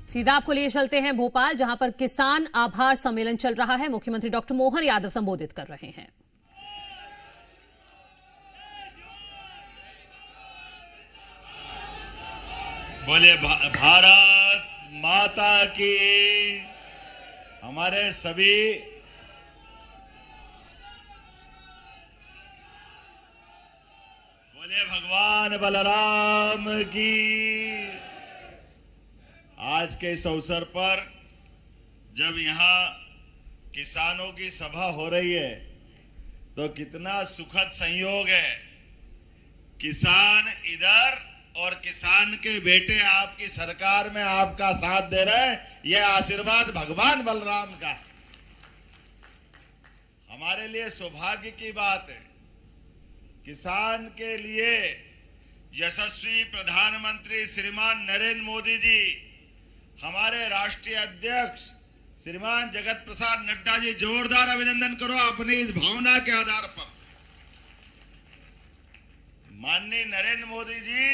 सीधा आपको लिए चलते हैं भोपाल, जहां पर किसान आभार सम्मेलन चल रहा है। मुख्यमंत्री डॉक्टर मोहन यादव संबोधित कर रहे हैं। बोले भारत माता की। हमारे सभी बोले भगवान बलराम की। आज के इस अवसर पर जब यहाँ किसानों की सभा हो रही है तो कितना सुखद संयोग है। किसान इधर और किसान के बेटे आपकी सरकार में आपका साथ दे रहे हैं। यह आशीर्वाद भगवान बलराम का है। हमारे लिए सौभाग्य की बात है। किसान के लिए यशस्वी प्रधानमंत्री श्रीमान नरेंद्र मोदी जी, हमारे राष्ट्रीय अध्यक्ष श्रीमान जगत प्रसाद नड्डा जी, जोरदार अभिनंदन करो अपनी इस भावना के आधार पर। माननीय नरेंद्र मोदी जी,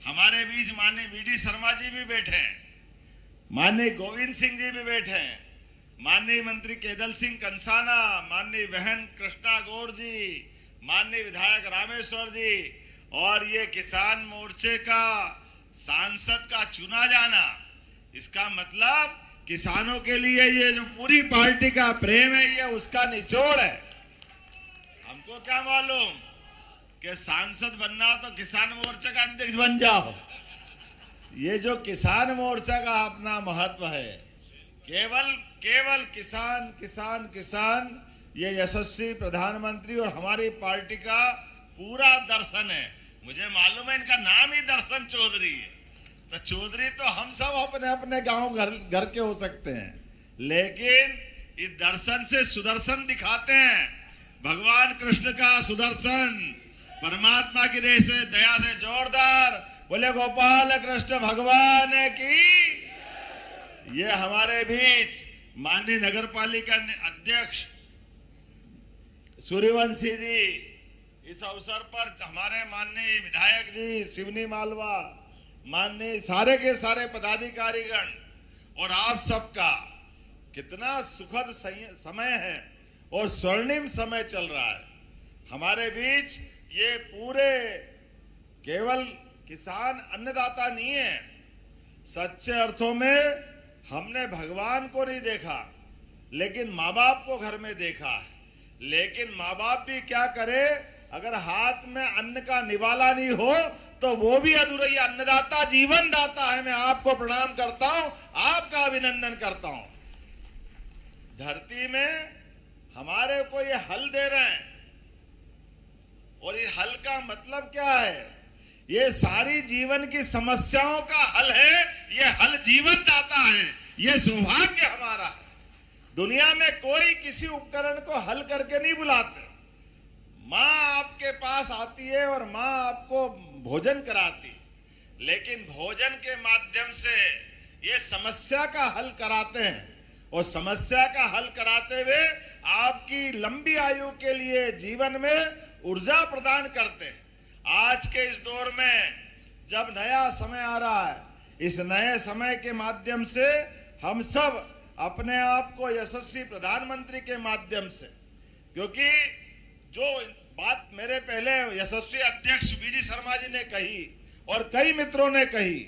हमारे बीच माननीय वीडी शर्मा जी भी बैठे हैं, माननीय गोविंद सिंह जी भी बैठे हैं, माननीय मंत्री केदल सिंह कंसाना, माननीय बहन कृष्णा गौर जी, माननीय विधायक रामेश्वर जी, और ये किसान मोर्चे का सांसद का चुना जाना, इसका मतलब किसानों के लिए ये जो पूरी पार्टी का प्रेम है, ये उसका निचोड़ है। हमको क्या मालूम कि सांसद बनना तो किसान मोर्चा का अध्यक्ष बन जाओ। ये जो किसान मोर्चा का अपना महत्व है, केवल किसान किसान किसान, ये यशस्वी प्रधानमंत्री और हमारी पार्टी का पूरा दर्शन है। मुझे मालूम है इनका नाम ही दर्शन चौधरी है, तो चौधरी तो हम सब अपने अपने गांव घर के हो सकते हैं, लेकिन इस दर्शन से सुदर्शन दिखाते हैं। भगवान कृष्ण का सुदर्शन, परमात्मा की दया से जोरदार बोले गोपाल कृष्ण भगवान की। ये हमारे बीच माननीय नगर पालिका अध्यक्ष सूर्यवंशी जी, इस अवसर पर हमारे माननीय विधायक जी शिवनी मालवा, माननीय सारे के सारे पदाधिकारीगण और आप सबका कितना सुखद समय है और स्वर्णिम समय चल रहा है हमारे बीच। ये पूरे केवल किसान अन्नदाता नहीं है, सच्चे अर्थों में हमने भगवान को नहीं देखा, लेकिन माँ बाप को घर में देखा है। लेकिन माँ बाप भी क्या करे, अगर हाथ में अन्न का निवाला नहीं हो तो वो भी अधूरा। ही अन्नदाता जीवन दाता है। मैं आपको प्रणाम करता हूं, आपका अभिनंदन करता हूं। धरती में हमारे को ये हल दे रहे हैं, और ये हल का मतलब क्या है? ये सारी जीवन की समस्याओं का हल है। ये हल जीवन दाता है। ये सौभाग्य हमारा है। दुनिया में कोई किसी उपकरण को हल करके नहीं बुलाते। माँ आपके पास आती है और माँ आपको भोजन कराती, लेकिन भोजन के माध्यम से ये समस्या का हल कराते हैं, और समस्या का हल कराते हुए आपकी लंबी आयु के लिए जीवन में ऊर्जा प्रदान करते हैं। आज के इस दौर में जब नया समय आ रहा है, इस नए समय के माध्यम से हम सब अपने आप को यशस्वी प्रधानमंत्री के माध्यम से, क्योंकि जो बात मेरे पहले यशस्वी अध्यक्ष वीडी शर्मा जी ने कही और कई मित्रों ने कही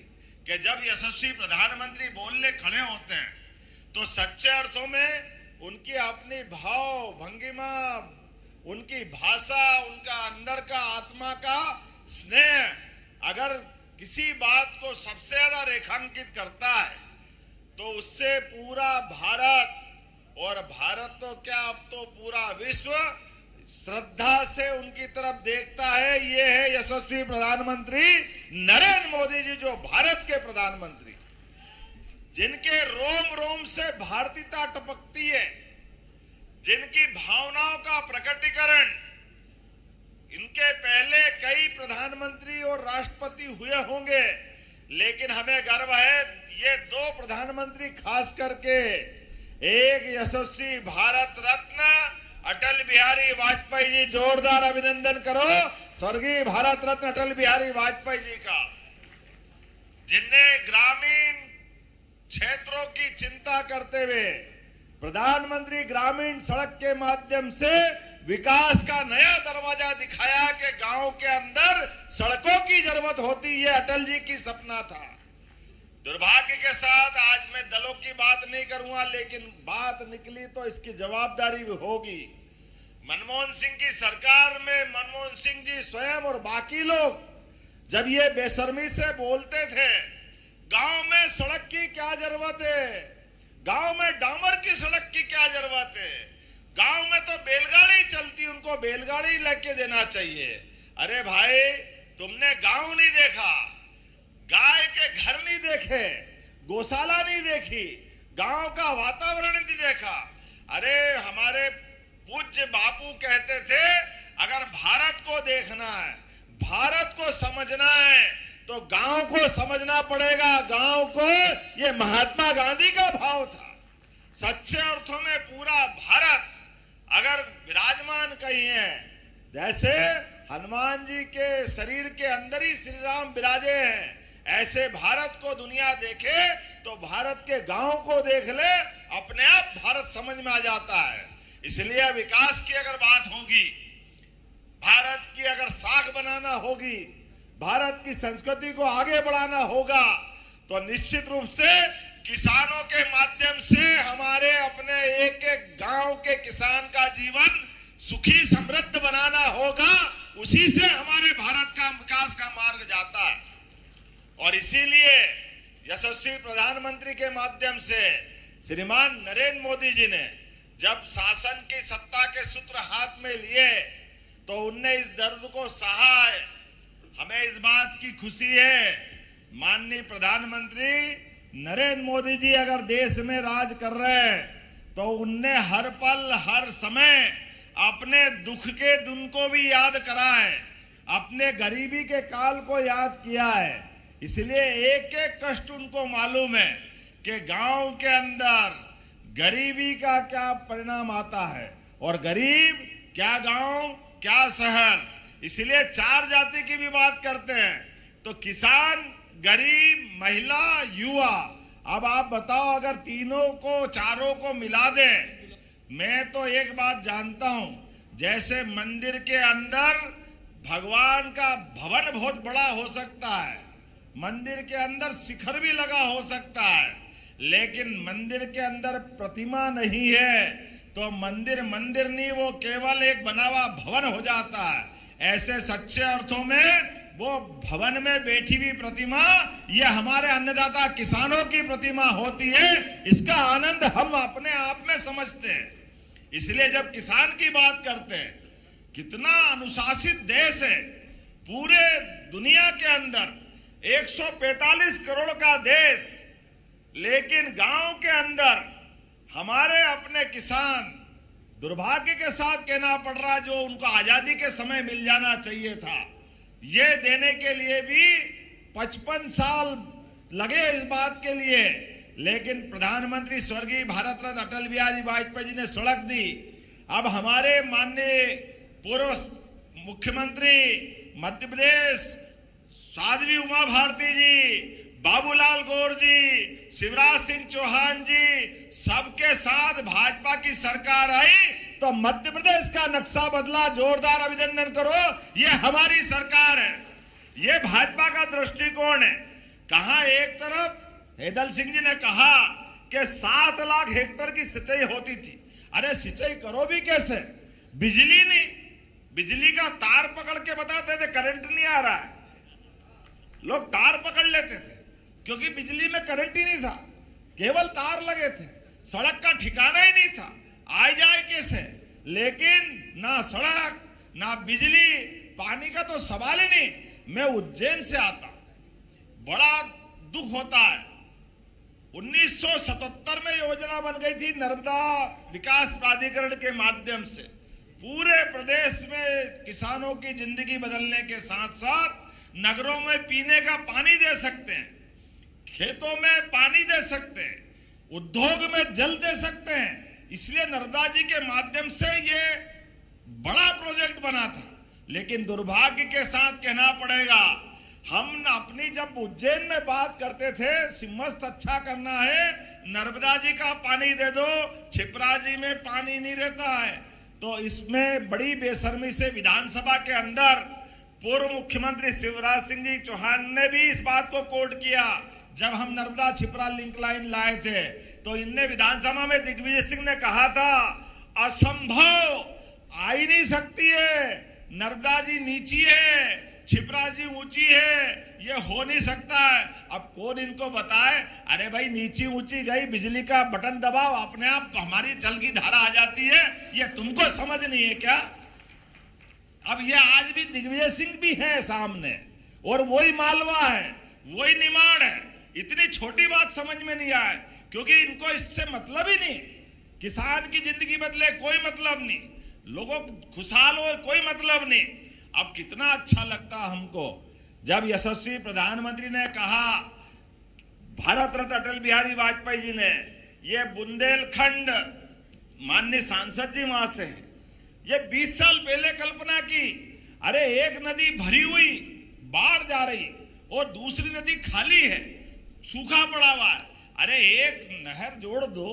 कि जब यशस्वी प्रधानमंत्री बोलने खड़े होते हैं तो सच्चे अर्थों में उनकी अपनी भाव भंगिमा, उनकी भाषा, उनका अंदर का आत्मा का स्नेह अगर किसी बात को सबसे ज्यादा रेखांकित करता है तो उससे पूरा भारत, और भारत तो क्या अब तो पूरा विश्व श्रद्धा से उनकी तरफ देखता है। ये है यशस्वी प्रधानमंत्री नरेंद्र मोदी जी, जो भारत के प्रधानमंत्री, जिनके रोम रोम से भारतीयता टपकती है, जिनकी भावनाओं का प्रकटीकरण। इनके पहले कई प्रधानमंत्री और राष्ट्रपति हुए होंगे, लेकिन हमें गर्व है ये दो प्रधानमंत्री खास करके, एक यशस्वी भारत रत्न अटल बिहारी वाजपेयी जी, जोरदार अभिनंदन करो स्वर्गीय भारत रत्न अटल बिहारी वाजपेयी जी का, जिनने ग्रामीण क्षेत्रों की चिंता करते हुए प्रधानमंत्री ग्रामीण सड़क के माध्यम से विकास का नया दरवाजा दिखाया कि गांव के अंदर सड़कों की जरूरत होती है। अटल जी की सपना था। दुर्भाग्य के साथ आज मैं दलों की बात नहीं करूंगा, लेकिन बात निकली तो इसकी जवाबदारी भी होगी। मनमोहन सिंह की सरकार में मनमोहन सिंह जी स्वयं और बाकी लोग जब ये बेशर्मी से बोलते थे, गांव में सड़क की क्या जरूरत है, गांव में डामर की सड़क की क्या जरूरत है, गांव में तो बैलगाड़ी चलती, उनको बैलगाड़ी लेके देना चाहिए। अरे भाई, तुमने गांव नहीं देखा, गाय के घर नहीं देखे, गौशाला नहीं देखी, गांव का वातावरण नहीं देखा। अरे हमारे पूज्य बापू कहते थे, अगर भारत को देखना है, भारत को समझना है, तो गांव को समझना पड़ेगा। गांव को, ये महात्मा गांधी का भाव था। सच्चे अर्थों में पूरा भारत अगर विराजमान कहीं है, जैसे हनुमान जी के शरीर के अंदर ही श्री राम विराजे हैं, ऐसे भारत को दुनिया देखे तो भारत के गांव को देख ले, अपने आप भारत समझ में आ जाता है। इसलिए विकास की अगर बात होगी, भारत की अगर साख बनाना होगी, भारत की संस्कृति को आगे बढ़ाना होगा, तो निश्चित रूप से किसानों के माध्यम से हमारे अपने एक एक गांव के किसान का जीवन सुखी समृद्ध बनाना होगा। उसी से हमारे भारत का विकास का मार्ग जाता है। और इसीलिए यशस्वी प्रधानमंत्री के माध्यम से श्रीमान नरेंद्र मोदी जी ने जब शासन की सत्ता के सूत्र हाथ में लिए तो उनने इस दर्द को सहा है। हमें इस बात की खुशी है, माननीय प्रधानमंत्री नरेंद्र मोदी जी अगर देश में राज कर रहे हैं तो उनने हर पल हर समय अपने दुख के दिन को भी याद करा है, अपने गरीबी के काल को याद किया है। इसलिए एक एक कष्ट उनको मालूम है कि गांव के अंदर गरीबी का क्या परिणाम आता है, और गरीब क्या गांव क्या शहर। इसलिए चार जाति की भी बात करते हैं, तो किसान, गरीब, महिला, युवा। अब आप बताओ, अगर तीनों को, चारों को मिला दें, मैं तो एक बात जानता हूं, जैसे मंदिर के अंदर भगवान का भवन बहुत बड़ा हो सकता है, मंदिर के अंदर शिखर भी लगा हो सकता है, लेकिन मंदिर के अंदर प्रतिमा नहीं है तो मंदिर मंदिर नहीं, वो केवल एक बना हुआ भवन हो जाता है। ऐसे सच्चे अर्थों में वो भवन में बैठी हुई प्रतिमा, ये हमारे अन्नदाता किसानों की प्रतिमा होती है। इसका आनंद हम अपने आप में समझते हैं। इसलिए जब किसान की बात करते हैं, कितना अनुशासित देश है, पूरे दुनिया के अंदर 145 करोड़ का देश, लेकिन गांव के अंदर हमारे अपने किसान, दुर्भाग्य के साथ कहना पड़ रहा, जो उनको आजादी के समय मिल जाना चाहिए था, ये देने के लिए भी 55 साल लगे इस बात के लिए। लेकिन प्रधानमंत्री स्वर्गीय भारत रत्न अटल बिहारी वाजपेयी जी ने सड़क दी। अब हमारे माननीय पूर्व मुख्यमंत्री मध्य प्रदेश साध्वी उमा भारती जी, बाबूलाल गौर जी, शिवराज सिंह चौहान जी, सबके साथ भाजपा की सरकार आई तो मध्य प्रदेश का नक्शा बदला। जोरदार अभिनंदन करो, ये हमारी सरकार है, ये भाजपा का दृष्टिकोण है। कहा एक तरफ हेदल सिंह जी ने कहा कि 7 लाख हेक्टेयर की सिंचाई होती थी। अरे सिंचाई करो भी कैसे, बिजली नहीं, बिजली का तार पकड़ के बताते थे करंट नहीं आ रहा है, लोग तार पकड़ लेते थे क्योंकि बिजली में करंट ही नहीं था, केवल तार लगे थे, सड़क का ठिकाना ही नहीं था, आ जाए कैसे। लेकिन ना सड़क ना बिजली, पानी का तो सवाल ही नहीं। मैं उज्जैन से आता, बड़ा दुख होता है। 1977 में योजना बन गई थी नर्मदा विकास प्राधिकरण के माध्यम से, पूरे प्रदेश में किसानों की जिंदगी बदलने के साथ साथ नगरों में पीने का पानी दे सकते हैं, खेतों में पानी दे सकते हैं, उद्योग में जल दे सकते हैं। इसलिए नर्मदा जी के माध्यम से ये बड़ा प्रोजेक्ट बना था। लेकिन दुर्भाग्य के साथ कहना पड़ेगा, हम अपनी जब उज्जैन में बात करते थे सिमस्त अच्छा करना है नर्मदा जी का पानी दे दो, छिपरा जी में पानी नहीं रहता है। तो इसमें बड़ी बेशर्मी से विधानसभा के अंदर पूर्व मुख्यमंत्री शिवराज सिंह जी चौहान ने भी इस बात को कोट किया। जब हम नर्मदा छिपरा लिंक लाइन लाए थे तो इनने विधानसभा में दिग्विजय सिंह ने कहा था असंभव, आ ही नहीं सकती है, नर्मदा जी नीची है, छिपरा जी ऊंची है, ये हो नहीं सकता है। अब कौन इनको बताए, अरे भाई नीची ऊंची गई, बिजली का बटन दबाओ अपने आप हमारी जल की धारा आ जाती है, ये तुमको समझ नहीं है क्या? अब ये आज भी दिग्विजय सिंह भी है सामने और वही मालवा है, वही निमाड़ है। इतनी छोटी बात समझ में नहीं आए क्योंकि इनको इससे मतलब ही नहीं। किसान की जिंदगी बदले कोई मतलब नहीं, लोगों खुशहाल हो कोई मतलब नहीं। अब कितना अच्छा लगता हमको जब यशस्वी प्रधानमंत्री ने कहा, भारत रत्न अटल बिहारी वाजपेयी जी ने ये बुंदेलखंड, माननीय सांसद जी वहां से, ये 20 साल पहले कल्पना की। अरे एक नदी भरी हुई बाढ़ जा रही और दूसरी नदी खाली है, सूखा पड़ा हुआ है। अरे एक नहर जोड़ दो,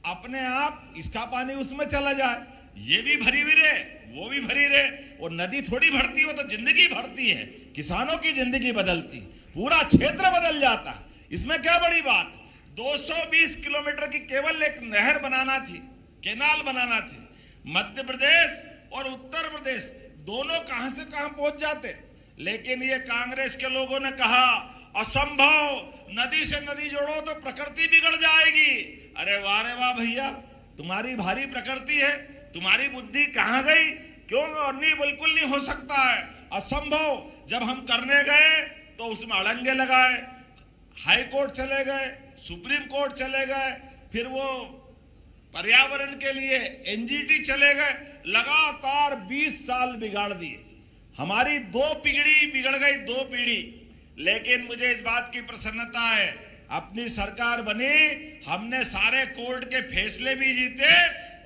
अपने आप इसका पानी उसमें चला जाए, ये भी भरी हुई रहे, वो भी भरी रहे। और नदी थोड़ी भरती हो तो जिंदगी भरती है, किसानों की जिंदगी बदलती, पूरा क्षेत्र बदल जाता। इसमें क्या बड़ी बात? 220 किलोमीटर की केवल एक नहर बनाना थी, केनाल बनाना थी। मध्य प्रदेश और उत्तर प्रदेश दोनों कहां से कहां पहुंच जाते। लेकिन ये कांग्रेस के लोगों ने कहा असंभव, नदी से नदी जोड़ो तो प्रकृति बिगड़ जाएगी। अरे वाह रे वाह भैया, तुम्हारी भारी प्रकृति है, तुम्हारी बुद्धि कहां गई? क्यों? नहीं, बिल्कुल नहीं हो सकता है, असंभव। जब हम करने गए तो उसमें अड़ंगे लगाए, हाई कोर्ट चले गए, सुप्रीम कोर्ट चले गए, फिर वो पर्यावरण के लिए एनजीटी चले गए। लगातार 20 साल बिगाड़ दिए, हमारी 2 पीढ़ी बिगड़ गई, 2 पीढ़ी। लेकिन मुझे इस बात की प्रसन्नता है, अपनी सरकार बनी, हमने सारे कोर्ट के फैसले भी जीते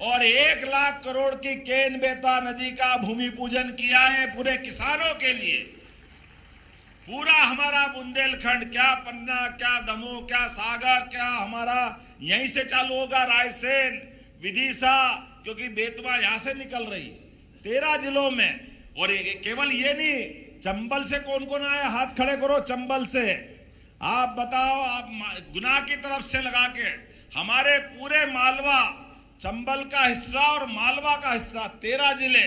और 1 लाख करोड़ की केन बेतवा नदी का भूमि पूजन किया है पूरे किसानों के लिए। पूरा हमारा बुंदेलखंड, क्या पन्ना, क्या दमोह, क्या सागर, क्या हमारा यहीं से चालू होगा, रायसेन, विदिशा, क्योंकि बेतवा यहां से निकल रही 13 जिलों में। और केवल ये नहीं, चंबल से कौन कौन आया, हाथ खड़े करो। चंबल से आप बताओ, आप गुना की तरफ से लगा के हमारे पूरे मालवा, चंबल का हिस्सा और मालवा का हिस्सा, 13 जिले,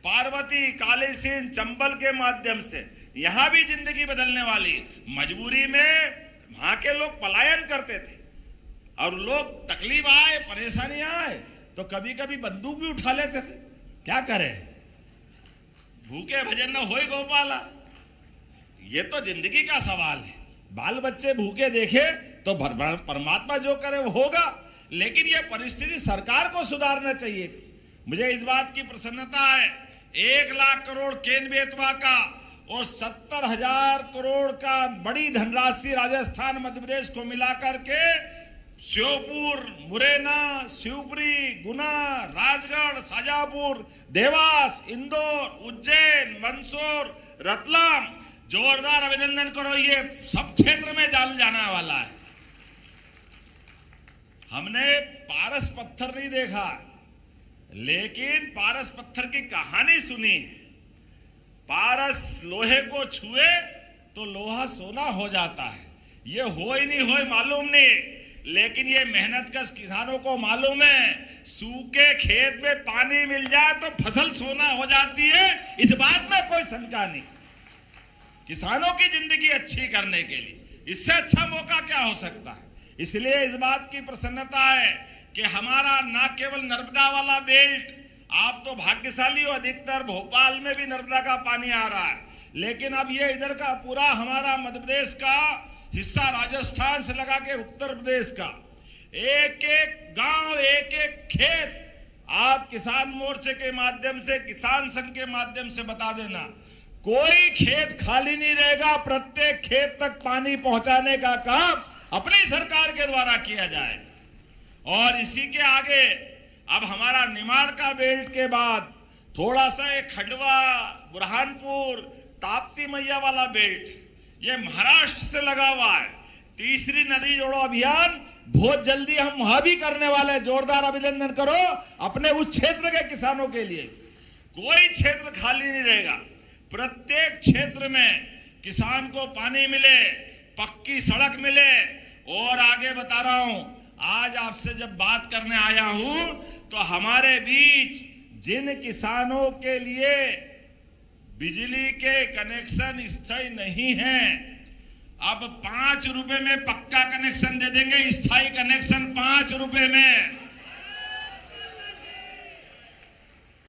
पार्वती, कालीसिंध, चंबल के माध्यम से यहां भी जिंदगी बदलने वाली। मजबूरी में वहां के लोग पलायन करते थे और लोग तकलीफ आए, परेशानी आए तो कभी कभी बंदूक भी उठा लेते थे। क्या करें, भूखे भजन न होई गोपाला, ये तो जिंदगी का सवाल है। बाल बच्चे भूखे देखे तो परमात्मा जो करे वो होगा। लेकिन ये परिस्थिति सरकार को सुधारना चाहिए थी। मुझे इस बात की प्रसन्नता है, 1 लाख करोड़ केन बेतवा का और 70,000 करोड़ का बड़ी धनराशि राजस्थान, मध्य प्रदेश को मिलाकर के श्योपुर, मुरैना, शिवपुरी, गुना, राजगढ़, शाजापुर, देवास, इंदौर, उज्जैन, मंदसौर, रतलाम, जोरदार अभिनंदन करो। ये सब क्षेत्र में जाल जाने वाला है। हमने पारस पत्थर नहीं देखा, लेकिन पारस पत्थर की कहानी सुनी। पारस लोहे को छुए तो लोहा सोना हो जाता है। ये हो ही नहीं हो मालूम नहीं, लेकिन ये मेहनतकश किसानों को मालूम है, सूखे खेत में पानी मिल जाए तो फसल सोना हो जाती है। इस बात में कोई शंका नहीं। किसानों की जिंदगी अच्छी करने के लिए इससे अच्छा मौका क्या हो सकता है। इसलिए इस बात की प्रसन्नता है कि हमारा ना केवल नर्मदा वाला बेल्ट, आप तो भाग्यशाली हो, अधिकतर भोपाल में भी नर्मदा का पानी आ रहा है, लेकिन अब ये इधर का पूरा हमारा मध्य प्रदेश का हिस्सा, राजस्थान से लगा के उत्तर प्रदेश का एक एक गांव, एक एक खेत, आप किसान मोर्चे के माध्यम से, किसान संघ के माध्यम से बता देना, कोई खेत खाली नहीं रहेगा। प्रत्येक खेत तक पानी पहुंचाने का काम अपनी सरकार के द्वारा किया जाएगा। और इसी के आगे अब हमारा निमाड़ का बेल्ट के बाद थोड़ा सा एक खंडवा, बुरहानपुर, ताप्ती मैया वाला बेल्ट, ये महाराष्ट्र से लगा हुआ है। तीसरी नदी जोड़ो अभियान बहुत जल्दी हम वहां भी करने वाले हैं। जोरदार अभिनंदन करो अपने उस क्षेत्र के किसानों के लिए। कोई क्षेत्र खाली नहीं रहेगा। प्रत्येक क्षेत्र में किसान को पानी मिले, पक्की सड़क मिले। और आगे बता रहा हूं, आज आपसे जब बात करने आया हूं तो हमारे बीच जिन किसानों के लिए बिजली के कनेक्शन स्थायी नहीं है, अब 5 रुपए में पक्का कनेक्शन दे देंगे। स्थायी कनेक्शन 5 रुपए में।